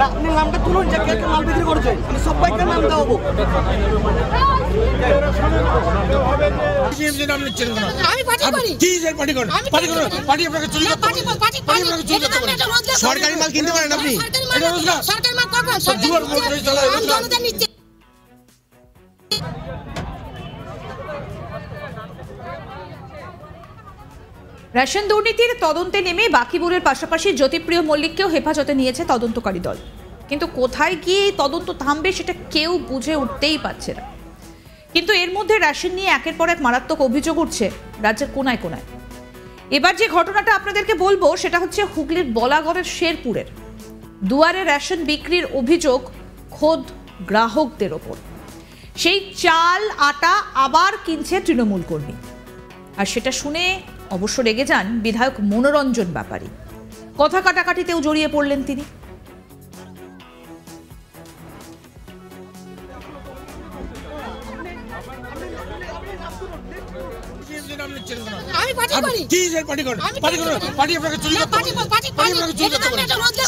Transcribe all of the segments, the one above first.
আপনি নামটা তুলুন যে কে কে মাল বিক্রি করছে, সবাইকে নাম দেবো। সরকারি মাল কিনতে পারেন আপনি? রেশন দুর্নীতির তদন্তে নেমে বাকিবুলের পাশাপাশি জ্যোতিপ্রিয় মল্লিককেও হেফাজতে নিয়েছে তদন্তকারী দল। কিন্তু কোথায় গিয়ে এই তদন্ত থামবে সেটা কেউ বুঝে উঠতেই পারছে না। কিন্তু এর মধ্যে রেশন নিয়ে একের পর এক মারাত্মক অভিযোগ উঠছে রাজ্যের কোনায় কোনায়। এবার যে ঘটনাটা আপনাদেরকে বলবো সেটা হচ্ছে হুগলির বলাগড়ের শেরপুরের। দুয়ারে রেশন বিক্রির অভিযোগ খোদ গ্রাহকদের ওপর। সেই চাল আটা আবার কিনছে তৃণমূল কর্মী। আর সেটা শুনে অবশ্য রেগে যান বিধায়ক মনোরঞ্জন ব্যাপারী। কথা কাটাকাটিতেও জড়িয়ে পড়লেন তিনি।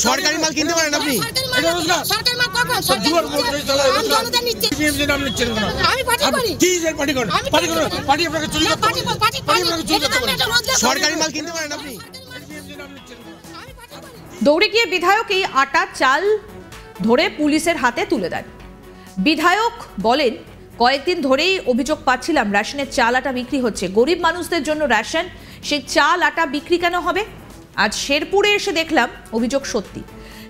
সরকারি মাল কিনতে পারেন আপনি? সরকারি মাল কিনতে পারেন আপনি? দৌড়ে গিয়ে বিধায়ক এই আটা চাল ধরে পুলিশের হাতে তুলে দেন। বিধায়ক বলেন, কয়েকদিন ধরেই অভিযোগ পাচ্ছিলাম রেশনের চাল আটা বিক্রি হচ্ছে। গরিব মানুষদের জন্য রেশন, সেই চাল আটা বিক্রি কেন হবে? আজ শেরপুরে এসে দেখলাম অভিযোগ সত্যি।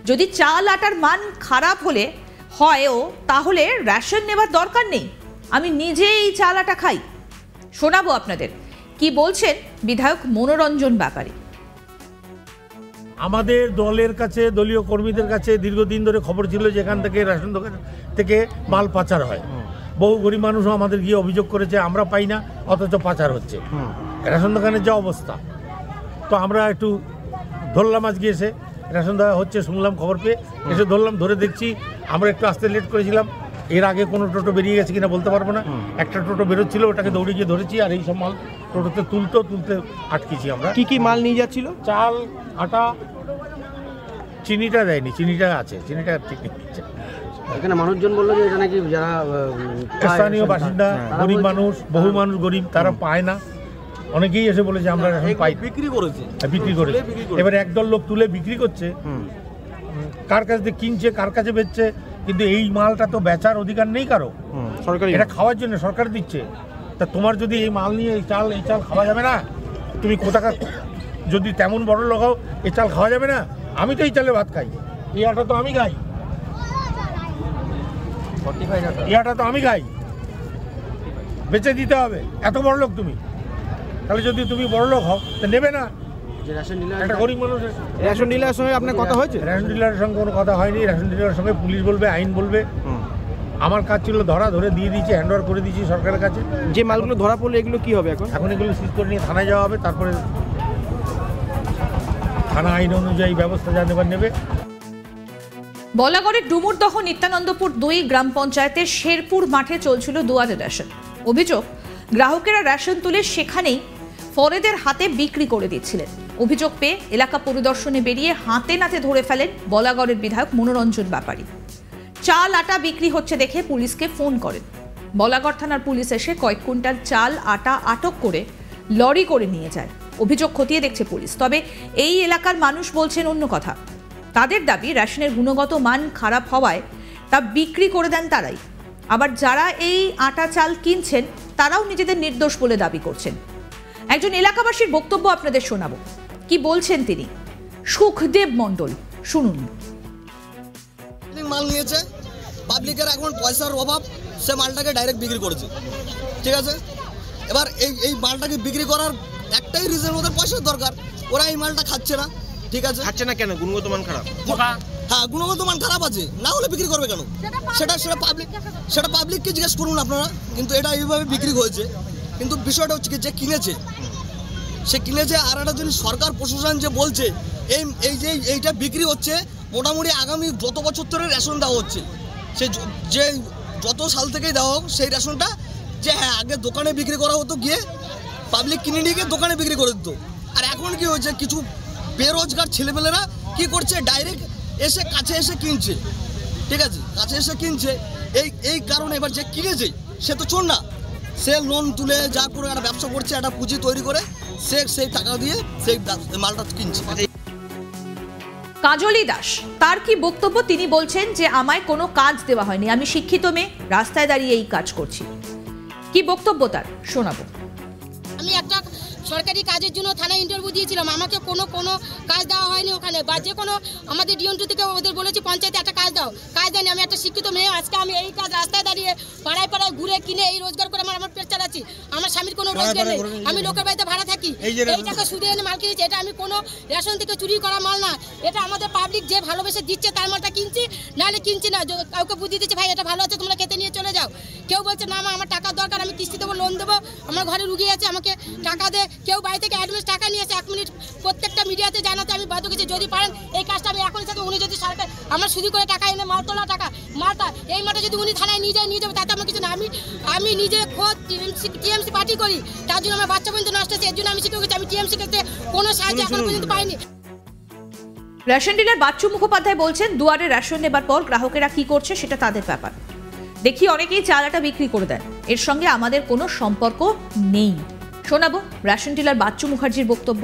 যদি চাল আটার মান খারাপ হয়ও তাহলে রেশন নেবার দরকার নেই, আমি নিজে এই চাল আটা খাই। শোনাবো আপনাদের কি বলছেন বিধায়ক মনোরঞ্জন ব্যাপারী। আমাদের দলের কাছে, দলীয় কর্মীদের কাছে দীর্ঘদিন ধরে খবর ছিল যে এখান থেকে রেশন দোকান থেকে মাল পাচার হয়। বহু গরিব মানুষও আমাদের গিয়ে অভিযোগ করেছে আমরা পাই না, অথচ পাচার হচ্ছে। রেশন দোকানের যা অবস্থা, তো আমরা একটু ধরলাম আজকে এসে, রেশন দেওয়া হচ্ছে শুনলাম, খবর পেয়ে এসে ধরলাম। ধরে দেখছি আমরা একটু আসতে লেট করেছিলাম, এর আগে কোনো টোটো বেরিয়ে গেছে কিনা বলতে পারবো না। একটা টোটো বেরোচ্ছিল, ওটাকে দৌড়ে গিয়ে ধরেছি, আর এই সব মাল টোটোতে তুলতে আটকেছি আমরা। কি কি মাল নিয়ে যাচ্ছিল? চাল, আটা, চিনিটা দেয়নি, চিনিটা আছে, চিনিটা ঠিক নিচ্ছে। এখানে মানুষজন বললো যে এটা নাকি যারা স্থানীয় বাসিন্দা, গরিব মানুষ, বহু মানুষ গরিব, তারা পায় না। অনেকেই এসে বলেছে আমরা এখন পাই, বিক্রি করেছে। এবার একদল লোক তুলে বিক্রি করছে, কার কাছ থেকে কিনছে, কার কাছে বেচছে, কিন্তু এই মালটা তো বেচার অধিকার নেই কারো। সরকারি এটা খাওয়ার জন্য সরকার দিচ্ছে। তা তোমার যদি এই মাল নিয়ে এই চাল খাওয়া যাবে না? তুমি কোথাকার যদি তেমন বড় লোক হও, এই চাল খাওয়া যাবে না? আমি তো এই চালে ভাত খাই, এই আটা তো আমি খাই, এই আটা তো আমি খাই, বেচে দিতে হবে। এত বড় লোক তুমি, তাহলে যদি তুমি বড় লোক হও তা নেবে না? একটা গরিব মানুষের রেশন ডিলারের সঙ্গে আপনার কথা হয়েছে? রেশন ডিলারের সঙ্গে কোনো কথা হয়নি। রেশন ডিলারের সঙ্গে পুলিশ বলবে, আইন বলবে। আমার কাজ ছিল ধরে দিয়ে দিয়েছি, হ্যান্ড ওভার করে দিয়েছি সরকারের কাছে। যে মালগুলো ধরা পড়লে এগুলো কি হবে এখন? এখন এগুলো সিজ করে নিয়ে থানায় যাওয়া হবে, তারপরে থানা আইন অনুযায়ী ব্যবস্থা যা নেবার নেবে। বলাগড়ের ডুমুরদহ নিত্যানন্দপুর 2 গ্রাম পঞ্চায়েতের শেরপুর মাঠে চলছিল দুয়ারে রেশন। অভিযোগ, গ্রাহকেরা রেশন তুলে সেখানেই ফরেদের হাতে বিক্রি করে দিচ্ছিলেন। অভিযোগ পেয়ে এলাকা পরিদর্শনে বেরিয়ে হাতে নাতে ধরে ফেলেন বলাগড়ের বিধায়ক মনোরঞ্জন ব্যাপারী। চাল আটা বিক্রি হচ্ছে দেখে পুলিশকে ফোন করেন। বলাগড় থানার পুলিশ এসে কয়েক কুইন্টাল চাল আটা আটক করে লরি করে নিয়ে যায়। অভিযোগ খতিয়ে দেখছে পুলিশ। তবে এই এলাকার মানুষ বলছেন অন্য কথা। তাদের দাবি রেশনের গুণগত মান খারাপ হওয়ায় তা বিক্রি করে দেন তারাই। আবার যারা এই আটা চাল কিনছেন তারাও নিজেদের নির্দোষ বলে দাবি করছেন। একজন এলাকাবাসীর বক্তব্য আপনাদের শোনাবো, কি বলছেন তিনি। সুখদেব মণ্ডল, শুনুন। মাল নিয়েছে, পাবলিকের এখন পয়সার অভাব, সে মালটাকে ডাইরেক্ট বিক্রি করেছে, ঠিক আছে। এবার এই মালটাকে বিক্রি করার একটাই রিজন, ওদের পয়সার দরকার। ওরা এই মালটা খাচ্ছে না, ঠিক আছে। খাচ্ছে না কেন? গুণগত মান খারাপ। হ্যাঁ, গুণগত মান খারাপ আছে, না হলে বিক্রি করবে কেন? সেটা পাবলিককে জিজ্ঞেস করুন আপনারা। কিন্তু এটা এইভাবে বিক্রি হয়েছে। কিন্তু বিষয়টা হচ্ছে কি, যে কিনেছে সে কিনেছে, আর একটা যদি সরকার প্রশাসন যে বলছে এইটা বিক্রি হচ্ছে, মোটামুটি আগামী যত বছর ধরে রেশন দেওয়া হচ্ছে, সে যে যত সাল থেকেই দেওয়া হোক সেই রেশনটা, যে হ্যাঁ আগে দোকানে বিক্রি করা হতো, গিয়ে পাবলিক কিনে নিয়ে গিয়ে দোকানে বিক্রি করে দিত। আর এখন কি হয়েছে, কিছু বেরোজগার ছেলেপেলেরা কি করছে, ডাইরেক্ট এসে কাছে এসে কিনছে। ঠিক আছে, কাছে এসে কিনছে, এই কারণে এবার যে কিনেছে সে তো চোর না, সে লোন তুলে যা করে একটা ব্যবসা করছে, একটা পুঁজি তৈরি করে সে সেই টাকা দিয়ে সেই মালটা কিনছে। কাজলি দাস তার কি বক্তব্য, তিনি বলছেন যে আমায় কোনো কাজ দেওয়া হয়নি, আমি শিক্ষিত মেয়ে, রাস্তায় দাঁড়িয়ে এই কাজ করছি। কি বক্তব্য তার শোনাবো। আমি একটা সরকারি কাজের জন্য থানায় ইন্টারভিউ দিয়েছিলাম, আমাকে কোনো কাজ দেওয়া হয়নি ওখানে, বা যে কোনো আমাদের ডিএনটু থেকে ওদের বলেছি পঞ্চায়েতে একটা কাজ দাও, কাজ দেয়নি। আমি একটা শিক্ষিত মেয়ে, আজকে আমি এই কাজ রাস্তায় দাঁড়িয়ে পাড়ায় পাড়ায় ঘুরে কিনে এই রোজগার করে আমার পেট চালাচ্ছি। আমার স্বামীর কোনো রোজগার নেই, আমি লোকের বাড়িতে ভাড়া থাকি, এই টাকা সুদে এনে মাল কিনেছি। এটা আমি কোনো রেশন থেকে চুরি করা মাল না, এটা আমাদের পাবলিক যে ভালোবেসে দিচ্ছে তার মালটা কিনছি, নাহলে কিনছি না। কাউকে বুঝিয়ে দিচ্ছে ভাই এটা ভালো আছে তোমরা খেতে নিয়ে চলে যাও, কেউ বলছে না আমার টাকার দরকার, আমি কিস্তি দেবো, লোন দেবো, আমার ঘরে রুগী আছে আমাকে টাকা দে, কেউ বাড়ি থেকে অ্যাডভান্স টাকা নিয়ে আসে 1 মিনিট প্রত্যেকটা মিডিয়াতে জানাতে আমি বাধ্য গেছি। যদি পারেন এই কাজটা আমি এখনই সাথে, উনি যদি সরকার আমার শুধু করে টাকা এনে মাল তোলা টাকা মালটা এই মালটা যদি উনি থানায় নিয়ে যাবে তাতে আমার কিছু না। আমি নিজে খোদ টিএমসি পার্টি করি, তার জন্য আমার বাচ্চা পর্যন্ত নষ্ট হচ্ছে, এর জন্য আমি শিখে গেছি। আমি টিএমসি করতে কোনো সাহায্য এখন পর্যন্ত পাইনি। রেশন ডিলার বাচ্চু মুখোপাধ্যায় বলছেন দুয়ারে রেশন নেবার পর গ্রাহকেরা কি করছে সেটা তাদের ব্যাপার, দেখি অনেকেই চালাটা বিক্রি করে দেন, এর সঙ্গে আমাদের কোনো সম্পর্ক নেই। শোনাবো রেশন ডিলার বাচ্চু মুখার্জির বক্তব্য।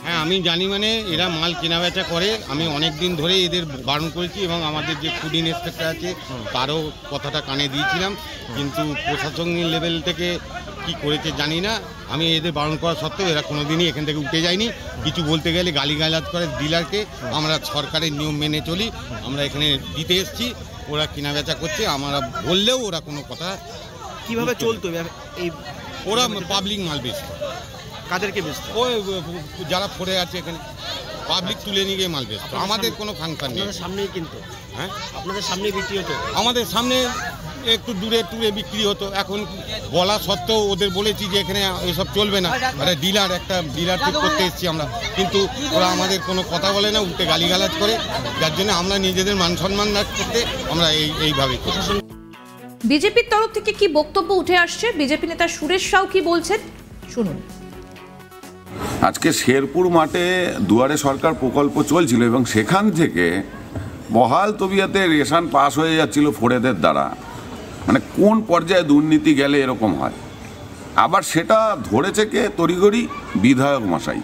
হ্যাঁ আমি জানি, মানে এরা মাল কেনা বেচা করে, আমি অনেক দিন ধরে এদের বারণ করেছি এবং আমাদের যে ফুড ইন্সপেক্টর আছে তারও কথাটা কানে দিয়েছিলাম, কিন্তু প্রশাসনিক লেভেল থেকে কি করেছে জানি না। আমি এদের বারণ করা সত্ত্বেও এরা কোনোদিনই এখান থেকে উঠে যায়নি, কিছু বলতে গেলে গালিগালাজ করে ডিলারকে। আমরা সরকারের নিয়ম মেনে চলি, আমরা এখানে দিতে এসেছি, ওরা কেনা বেচা করছে, আমরা বললেও ওরা কোনো কথা। কিভাবে চলতো এই, ওরা পাবলিক মাল বেচত। কাদেরকে বেচতো? ওই যারা পড়ে আছে এখানে পাবলিক তুলে নিয়ে গিয়ে মাল বেচতো, আমাদের কোনো ফাংশন নেই। সামনেই কিন্তু, হ্যাঁ আপনাদের সামনেই বিক্রি হতো? আমাদের সামনে একটু দূরে টুরে বিক্রি হতো। এখন বলা সত্ত্বেও ওদের বলেছি যে এখানে এসব চলবে না, একটা ডিলার ঠিক করতে এসেছি আমরা, কিন্তু ওরা আমাদের কোনো কথা বলে না, উল্টে গালিগালাজ করে, যার জন্য আমরা নিজেদের মান সম্মান করতে আমরা এইভাবে। বিজেপির তরফ থেকে কি বক্তব্য উঠে আসছে, বিজেপি নেতা সুরেশ সাউ কি বলছেন শুনুন। আজকে শেরপুর মাঠে দুয়ারে সরকার প্রকল্প চলছিল এবং সেখান থেকে বহাল তবিয়াতে রেশন পাস হয়ে যাচ্ছিল ফোরেদের দ্বারা। মানে কোন পর্যায়ে দুর্নীতি গেলে এরকম হয়। আবার সেটা ধরেছে কে, তড়িঘড়ি বিধায়ক মশাই।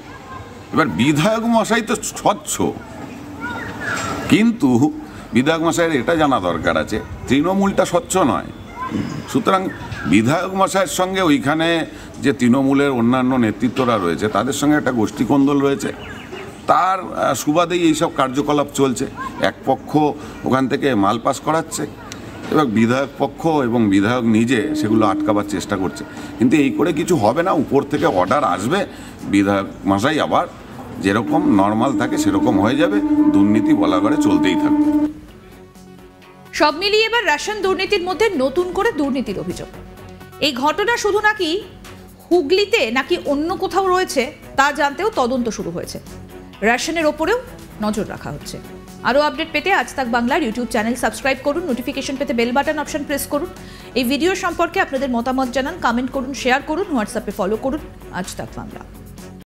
এবার বিধায়ক মশাই তো স্বচ্ছ, কিন্তু বিধায়ক মশাইয়ের এটা জানা দরকার আছে তৃণমূলটা স্বচ্ছ নয়। সুতরাং বিধায়ক মশাইয়ের সঙ্গে ওইখানে যে তৃণমূলের অন্যান্য নেতৃত্বরা রয়েছে তাদের সঙ্গে একটা গোষ্ঠীকন্দল রয়েছে, তার সুবাদেই এইসব কার্যকলাপ চলছে। এক পক্ষ ওখান থেকে মাল পাস করাচ্ছে, এবার বিধায়ক পক্ষ এবং বিধায়ক নিজে সেগুলো আটকাবার চেষ্টা করছে। কিন্তু এই করে কিছু হবে না, উপর থেকে অর্ডার আসবে, বিধায়ক মশাই আবার যেরকম নর্মাল থাকে সেরকম হয়ে যাবে, দুর্নীতি বলা করে চলতেই থাকবে। সব মিলিয়ে এবার রেশন দুর্নীতির মধ্যে নতুন করে দুর্নীতির অভিযোগ। এই ঘটনা শুধু নাকি হুগলিতে নাকি অন্য কোথাও রয়েছে তা জানতেও তদন্ত শুরু হয়েছে, রেশনের ওপরেও নজর রাখা হচ্ছে। আরও আপডেট পেতে আজ তাক বাংলার ইউটিউব চ্যানেল সাবস্ক্রাইব করুন, নোটিফিকেশন পেতে বেল বাটন অপশন প্রেস করুন। এই ভিডিও সম্পর্কে আপনাদের মতামত জানান, কমেন্ট করুন, শেয়ার করুন, হোয়াটসঅ্যাপে ফলো করুন আজ তাক বাংলা।